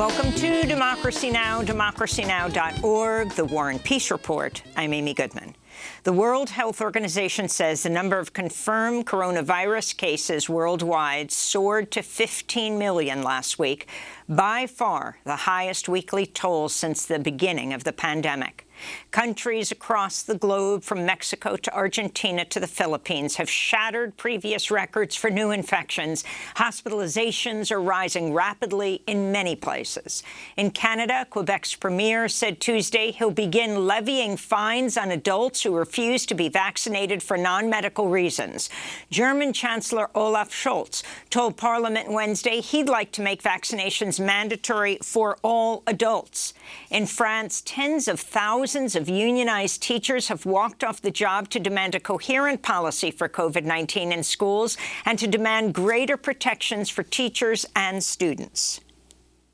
Welcome to Democracy Now!, democracynow.org, the War and Peace Report. I'm Amy Goodman. The World Health Organization says the number of confirmed coronavirus cases worldwide soared to 15 million last week, by far the highest weekly toll since the beginning of the pandemic. Countries across the globe, from Mexico to Argentina to the Philippines, have shattered previous records for new infections. Hospitalizations are rising rapidly in many places. In Canada, Quebec's premier said Tuesday he'll begin levying fines on adults who refuse to be vaccinated for non-medical reasons. German Chancellor Olaf Scholz told Parliament Wednesday he'd like to make vaccinations mandatory for all adults. In France, tens of thousands of unionized teachers have walked off the job to demand a coherent policy for COVID-19 in schools and to demand greater protections for teachers and students.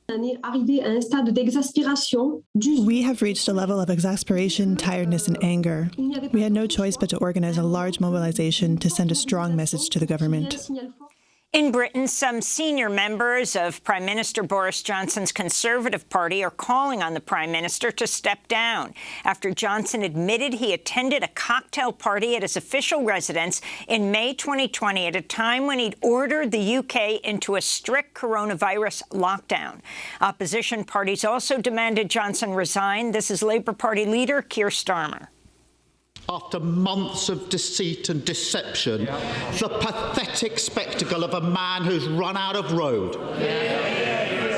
We have reached a level of exasperation, tiredness, and anger. We had no choice but to organize a large mobilization to send a strong message to the government. In Britain, some senior members of Prime Minister Boris Johnson's Conservative Party are calling on the Prime Minister to step down after Johnson admitted he attended a cocktail party at his official residence in May 2020 at a time when he'd ordered the UK into a strict coronavirus lockdown. Opposition parties also demanded Johnson resign. This is Labour Party leader Keir Starmer. After months of deceit and deception, the pathetic spectacle of a man who's run out of road.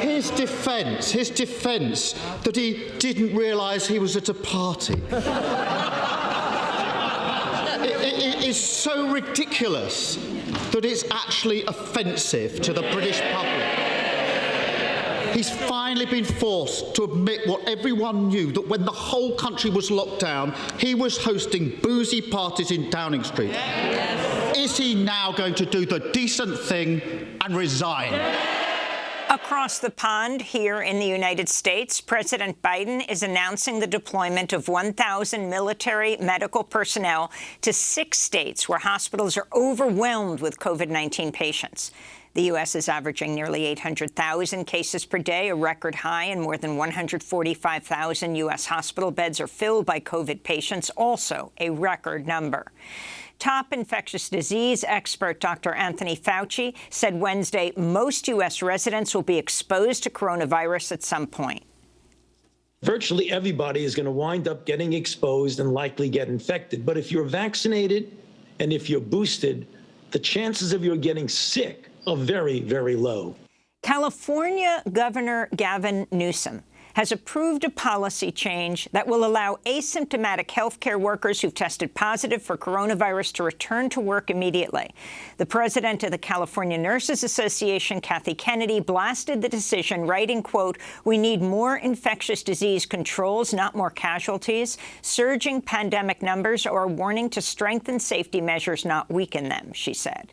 His defence that he didn't realise he was at a party. It is so ridiculous that it's actually offensive to the British public. He's finally been forced to admit what everyone knew, that when the whole country was locked down, he was hosting boozy parties in Downing Street. Is he now going to do the decent thing and resign? Across the pond here in the United States, President Biden is announcing the deployment of 1,000 military medical personnel to 6 states where hospitals are overwhelmed with COVID-19 patients. The U.S. is averaging nearly 800,000 cases per day, a record high, and more than 145,000 U.S. hospital beds are filled by COVID patients, also a record number. Top infectious disease expert Dr. Anthony Fauci said Wednesday most U.S. residents will be exposed to coronavirus at some point. Virtually everybody is going to wind up getting exposed and likely get infected. But if you're vaccinated and if you're boosted, the chances of you getting sick are very, very low. California Governor Gavin Newsom has approved a policy change that will allow asymptomatic healthcare workers who've tested positive for coronavirus to return to work immediately. The president of the California Nurses Association, Kathy Kennedy, blasted the decision, writing, quote, "We need more infectious disease controls, not more casualties. Surging pandemic numbers are a warning to strengthen safety measures, not weaken them," she said.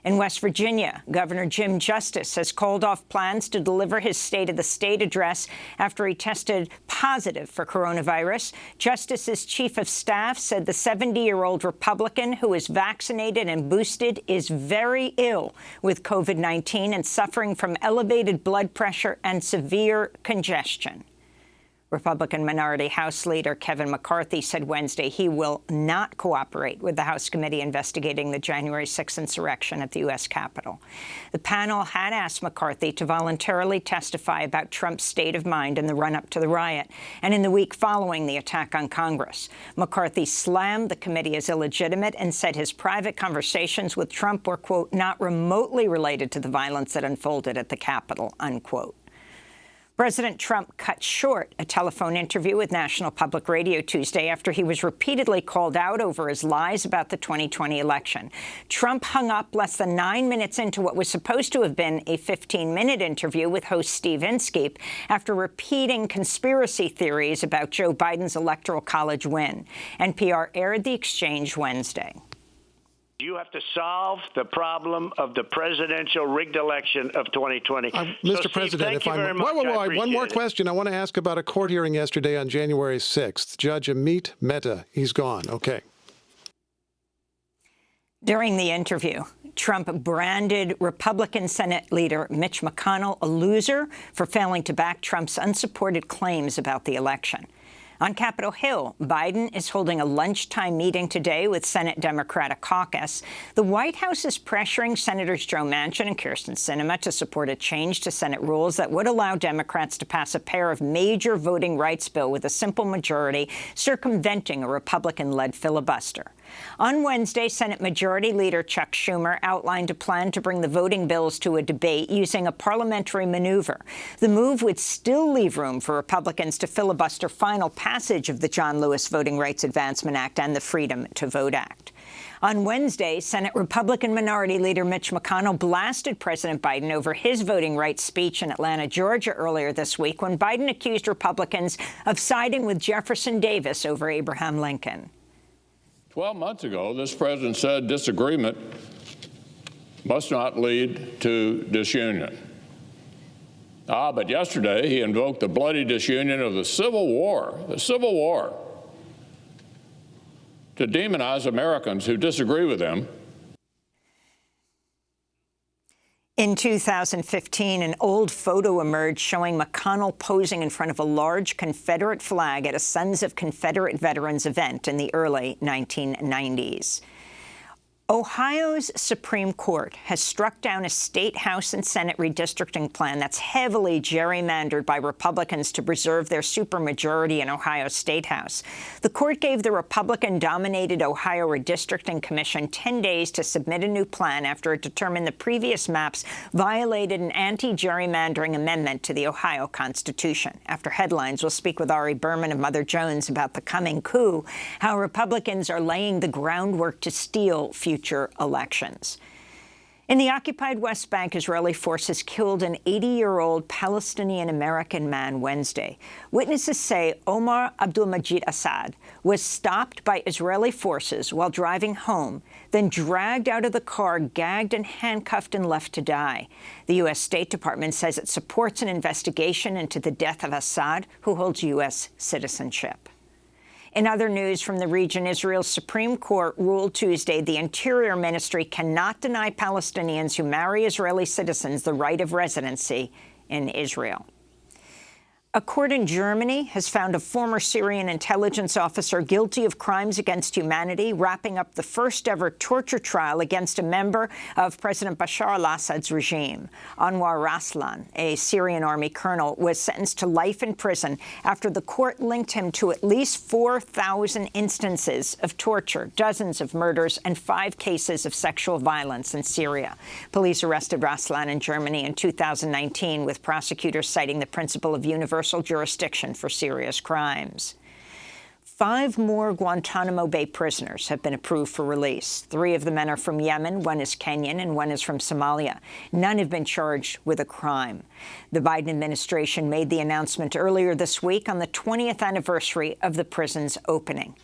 In West Virginia, Governor Jim Justice has called off plans to deliver his State of the State address after he tested positive for coronavirus. Justice's chief of staff said the 70-year-old Republican who is vaccinated and boosted is very ill with COVID-19 and suffering from elevated blood pressure and severe congestion. Republican Minority House Leader Kevin McCarthy said Wednesday he will not cooperate with the House committee investigating the January 6th insurrection at the U.S. Capitol. The panel had asked McCarthy to voluntarily testify about Trump's state of mind in the run-up to the riot and in the week following the attack on Congress. McCarthy slammed the committee as illegitimate and said his private conversations with Trump were, quote, "not remotely related to the violence that unfolded at the Capitol," unquote. President Trump cut short a telephone interview with National Public Radio Tuesday after he was repeatedly called out over his lies about the 2020 election. Trump hung up less than 9 minutes into what was supposed to have been a 15-minute interview with host Steve Inskeep after repeating conspiracy theories about Joe Biden's Electoral College win. NPR aired the exchange Wednesday. You have to solve the problem of the presidential rigged election of 2020. Mr. President, if I'm... Wait, one more question. I want to ask about a court hearing yesterday on January 6th. Judge Amit Mehta, he's gone. Okay. During the interview, Trump branded Republican Senate leader Mitch McConnell a loser for failing to back Trump's unsupported claims about the election. On Capitol Hill, Biden is holding a lunchtime meeting today with Senate Democratic caucus. The White House is pressuring Senators Joe Manchin and Kyrsten Sinema to support a change to Senate rules that would allow Democrats to pass a pair of major voting rights bill with a simple majority, circumventing a Republican-led filibuster. On Wednesday, Senate Majority Leader Chuck Schumer outlined a plan to bring the voting bills to a debate using a parliamentary maneuver. The move would still leave room for Republicans to filibuster final passage of the John Lewis Voting Rights Advancement Act and the Freedom to Vote Act. On Wednesday, Senate Republican Minority Leader Mitch McConnell blasted President Biden over his voting rights speech in Atlanta, Georgia earlier this week when Biden accused Republicans of siding with Jefferson Davis over Abraham Lincoln. 12 months ago, this president said disagreement must not lead to disunion. But yesterday he invoked the bloody disunion of the Civil War, to demonize Americans who disagree with him. In 2015, an old photo emerged showing McConnell posing in front of a large Confederate flag at a Sons of Confederate Veterans event in the early 1990s. Ohio's Supreme Court has struck down a state House and Senate redistricting plan that's heavily gerrymandered by Republicans to preserve their supermajority in Ohio's State House. The court gave the Republican-dominated Ohio Redistricting Commission 10 days to submit a new plan after it determined the previous maps violated an anti-gerrymandering amendment to the Ohio Constitution. After headlines, we'll speak with Ari Berman of Mother Jones about the coming coup, how Republicans are laying the groundwork to steal future elections. In the occupied West Bank, Israeli forces killed an 80-year-old Palestinian-American man Wednesday. Witnesses say Omar Abdulmajid Assad was stopped by Israeli forces while driving home, then dragged out of the car, gagged and handcuffed, and left to die. The U.S. State Department says it supports an investigation into the death of Assad, who holds U.S. citizenship. In other news from the region, Israel's Supreme Court ruled Tuesday the Interior Ministry cannot deny Palestinians who marry Israeli citizens the right of residency in Israel. A court in Germany has found a former Syrian intelligence officer guilty of crimes against humanity, wrapping up the first-ever torture trial against a member of President Bashar al-Assad's regime. Anwar Raslan, a Syrian army colonel, was sentenced to life in prison after the court linked him to at least 4,000 instances of torture, dozens of murders, and 5 cases of sexual violence in Syria. Police arrested Raslan in Germany in 2019, with prosecutors citing the principle of universal jurisdiction for serious crimes. 5 more Guantanamo Bay prisoners have been approved for release. 3 of the men are from Yemen, 1 is Kenyan, and 1 is from Somalia. None have been charged with a crime. The Biden administration made the announcement earlier this week on the 20th anniversary of the prison's opening.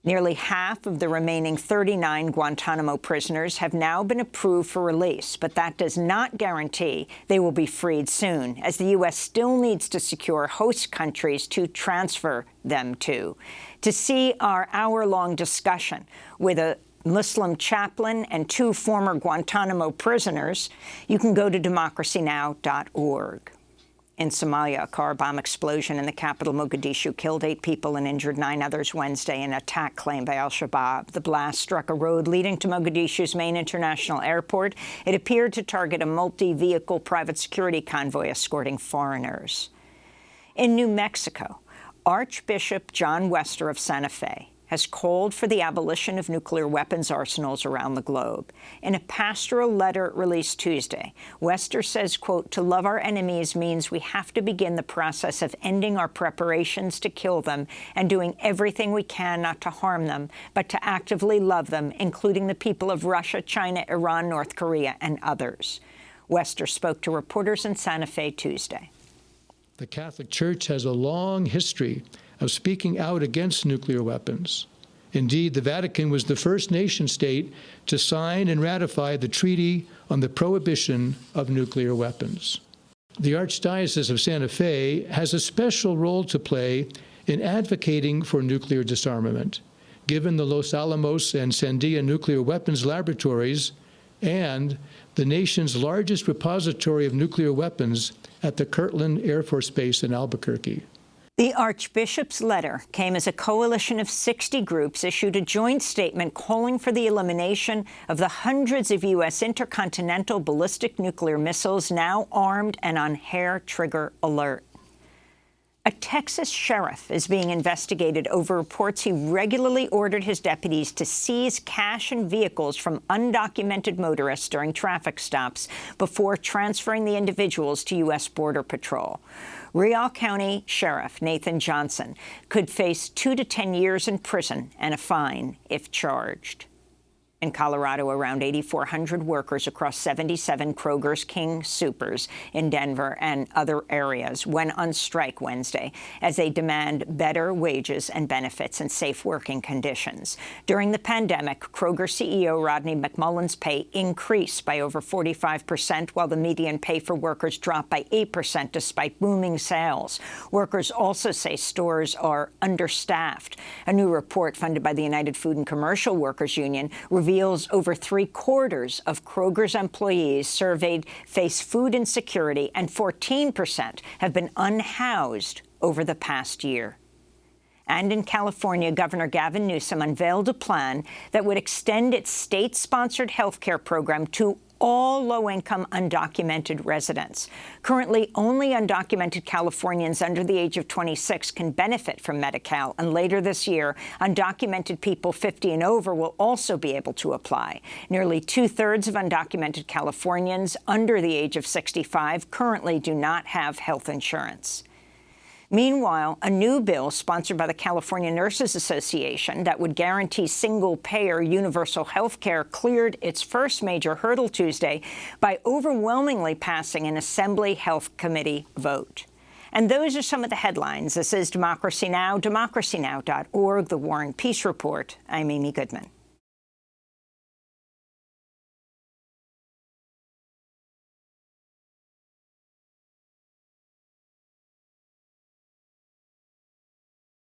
Nearly half of the remaining 39 Guantanamo prisoners have now been approved for release, but that does not guarantee they will be freed soon, as the U.S. still needs to secure host countries to transfer them to. To see our hour-long discussion with a Muslim chaplain and 2 former Guantanamo prisoners, you can go to democracynow.org. In Somalia, a car bomb explosion in the capital, Mogadishu, killed 8 people and injured 9 others Wednesday in an attack claimed by al-Shabaab. The blast struck a road leading to Mogadishu's main international airport. It appeared to target a multi-vehicle private security convoy escorting foreigners. In New Mexico, Archbishop John Wester of Santa Fe has called for the abolition of nuclear weapons arsenals around the globe. In a pastoral letter released Tuesday, Wester says, quote, "To love our enemies means we have to begin the process of ending our preparations to kill them and doing everything we can not to harm them, but to actively love them, including the people of Russia, China, Iran, North Korea, and others." Wester spoke to reporters in Santa Fe Tuesday. The Catholic Church has a long history of speaking out against nuclear weapons. Indeed, the Vatican was the first nation-state to sign and ratify the Treaty on the Prohibition of Nuclear Weapons. The Archdiocese of Santa Fe has a special role to play in advocating for nuclear disarmament, given the Los Alamos and Sandia nuclear weapons laboratories and the nation's largest repository of nuclear weapons at the Kirtland Air Force Base in Albuquerque. The Archbishop's letter came as a coalition of 60 groups issued a joint statement calling for the elimination of the hundreds of U.S. intercontinental ballistic nuclear missiles now armed and on hair-trigger alert. A Texas sheriff is being investigated over reports he regularly ordered his deputies to seize cash and vehicles from undocumented motorists during traffic stops before transferring the individuals to U.S. Border Patrol. Rial County Sheriff Nathan Johnson could face 2 to 10 years in prison and a fine if charged. In Colorado, around 8,400 workers across 77 Kroger's King Soopers in Denver and other areas went on strike Wednesday as they demand better wages and benefits and safe working conditions. During the pandemic, Kroger CEO Rodney McMullen's pay increased by over 45%, while the median pay for workers dropped by 8% despite booming sales. Workers also say stores are understaffed. A new report funded by the United Food and Commercial Workers Union reveals over 3/4 of Kroger's employees surveyed face food insecurity, and 14% have been unhoused over the past year. And in California, Governor Gavin Newsom unveiled a plan that would extend its state-sponsored health care program to all low-income undocumented residents. Currently, only undocumented Californians under the age of 26 can benefit from Medi-Cal, and later this year, undocumented people 50 and over will also be able to apply. Nearly 2/3 of undocumented Californians under the age of 65 currently do not have health insurance. Meanwhile, a new bill sponsored by the California Nurses Association that would guarantee single-payer universal health care cleared its first major hurdle Tuesday by overwhelmingly passing an Assembly Health Committee vote. And those are some of the headlines. This is Democracy Now!, democracynow.org, The War and Peace Report. I'm Amy Goodman.